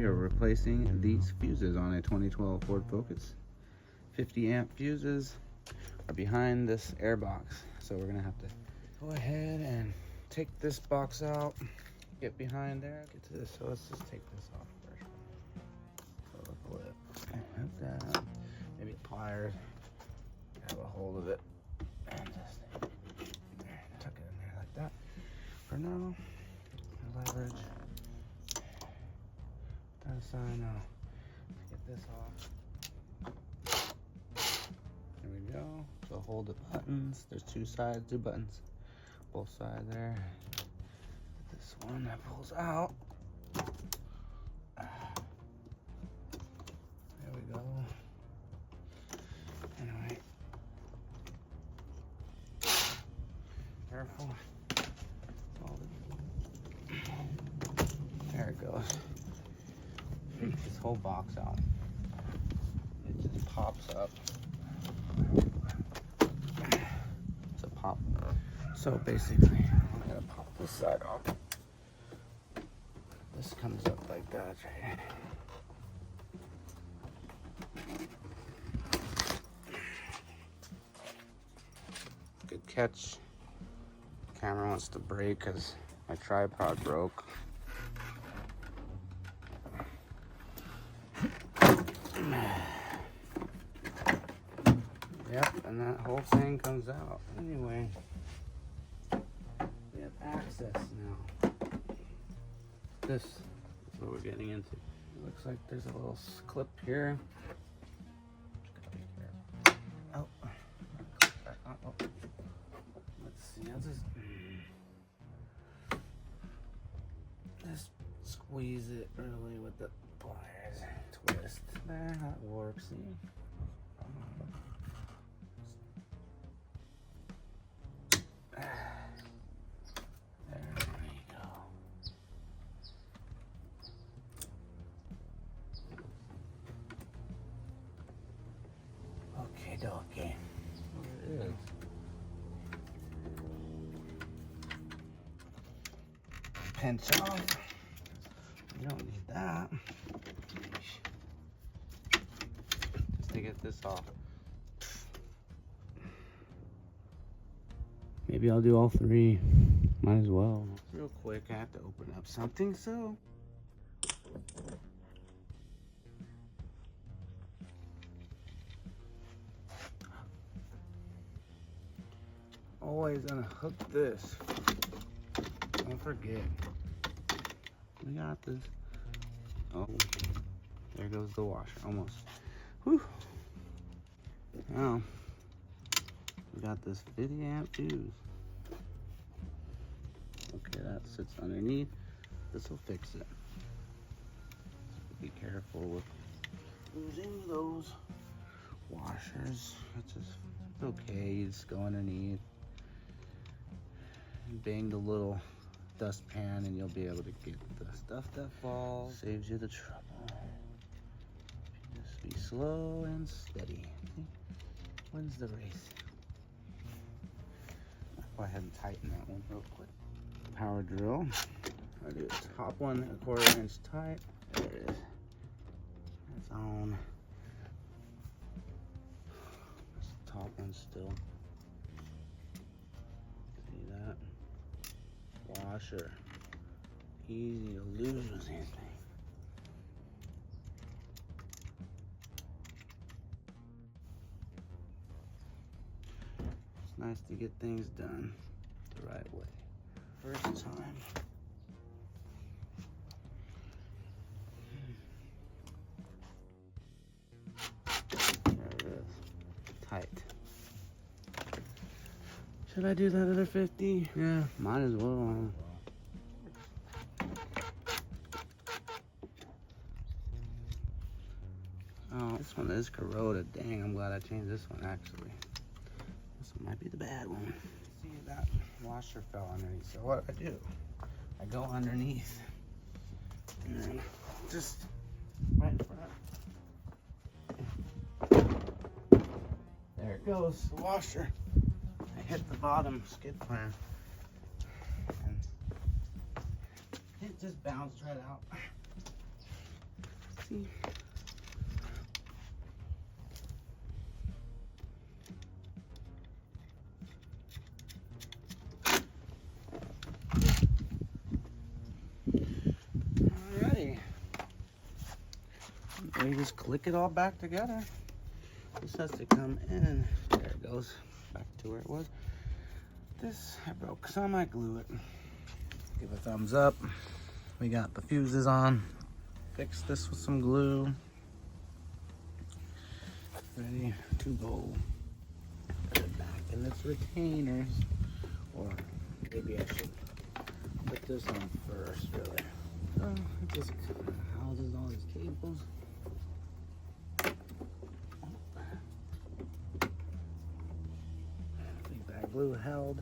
We are replacing these fuses on a 2012 Ford Focus. 50 amp fuses are behind this airbox. So we're gonna have to go ahead and take this box out, get behind there, get to this. So let's just take this off first. So the clip, like that. Maybe pliers, grab a hold of it, and just tuck it in there like that. For now, leverage. That aside now. Get this off. There we go. So hold the buttons. There's two sides, two buttons. Both sides there. This one that pulls out. There we go. Anyway. Careful. There it goes. Take this whole box out. It just pops up. It's a pop. So basically, I'm gonna pop this side off. This comes up like that right here. Good catch. Camera wants to break because my tripod broke. Yep, and that whole thing comes out. Anyway, we have access now. This is what we're getting into. It looks like there's a little clip here. Oh, let's see. I'll just squeeze it really with the pliers. Twist. There, that works. See? Okay. There it is. Pinch off. You don't need that. Just to get this off. Maybe I'll do all three. Might as well. Real quick, I have to open up something, so. Always gonna hook this. Don't forget. We got this. Oh, there goes the washer. Almost. Whew. Now, we got this 50 amp fuse. Okay, that sits underneath. This will fix it. Be careful with losing those washers. It's okay. You just go underneath. Bang the little dustpan and you'll be able to get the stuff that falls. Saves you the trouble. Just be slow and steady. Wins the race. I'll go ahead and tighten that one real quick. Power drill. I do the top one 1/4 inch tight. There it is. It's on. This top one still. See that? Washer. Easy to lose with these things. It's nice to get things done the right way. First time. There it is. Tight. Should I do that other 50? Yeah, might as well. Oh, this one is corroded. Dang, I'm glad I changed this one actually. This one might be the bad one. See, that washer fell underneath. So what do? I go underneath and then just right in front. There it goes, the washer. I hit the bottom skid plan and it just bounced right out. see. Alrighty. We just click it all back together. This has to come in. There it goes. Back to where it was. This I broke, so I might glue it. Give a thumbs up. We got the fuses on. Fix this with some glue. Ready to go. Put it back in its retainers. Or maybe I should put this on first, really. Oh, it just houses all these cables. I think that glue held,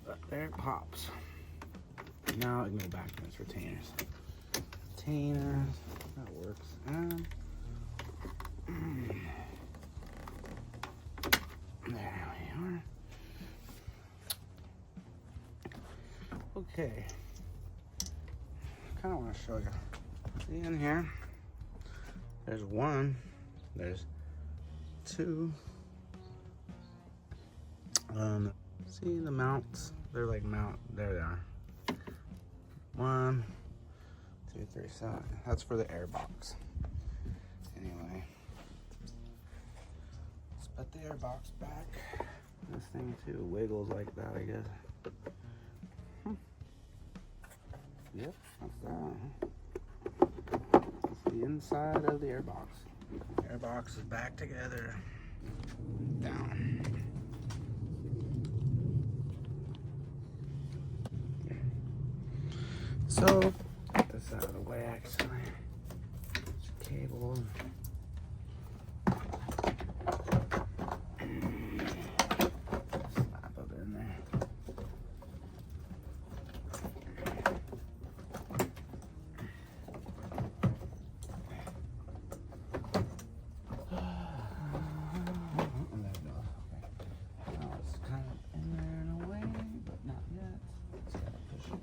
but there it pops. Now it can go back in its retainers. Retainers, that works. And there we are. Okay. Kind of want to show you. See in here, there's one, there's two. See the mounts? They're like there they are. 1, 2, 3, 7. That's for the airbox. Anyway, let's put the airbox back. This thing too wiggles like that, I guess. Yep, that's that. That's the inside of the airbox. Airbox is back together. Down. So, get this out of the way actually. Cable. Slap of it in there.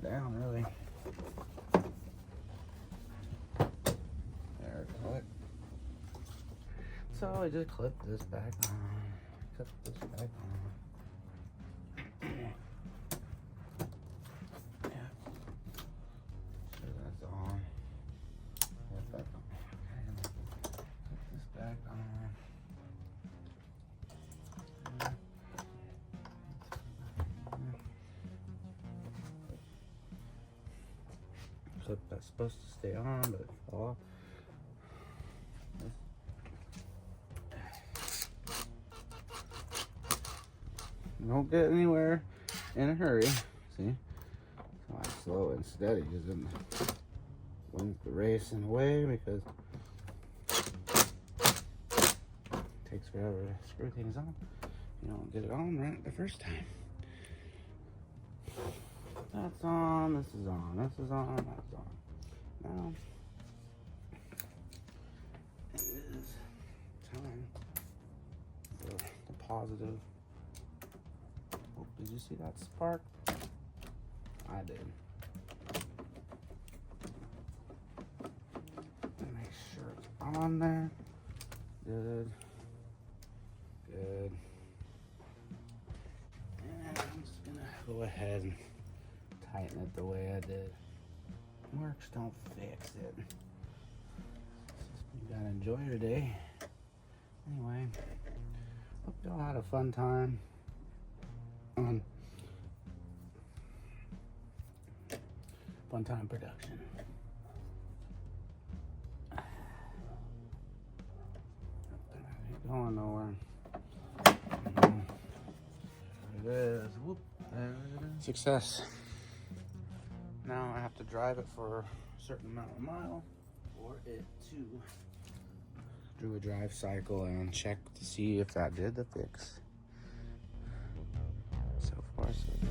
Down really. There, clip. So I just clip this back on. Clip this back on. Yeah. So that's on. Clip that on. Okay. Clip this back on. Clip that's supposed to stay on, but it fell off. Don't get anywhere in a hurry. See? So I slow and steady doesn't win the race in a way because it takes forever to screw things on. You don't get it on right the first time. That's on, this is on, this is on, that's on. Now, it is time for the positive. Oh, did you see that spark? I did. Make sure it's on there. Good. Good. And I'm just gonna go ahead and tighten it the way I did. Works don't fix it. You gotta enjoy your day. Anyway, hope y'all had a fun time on Funtime production. Ain't going nowhere. There it is. Whoop. There it is. Success. Now I have to drive it for a certain amount of miles for it to do a drive cycle and check to see if that did the fix. So far, so good.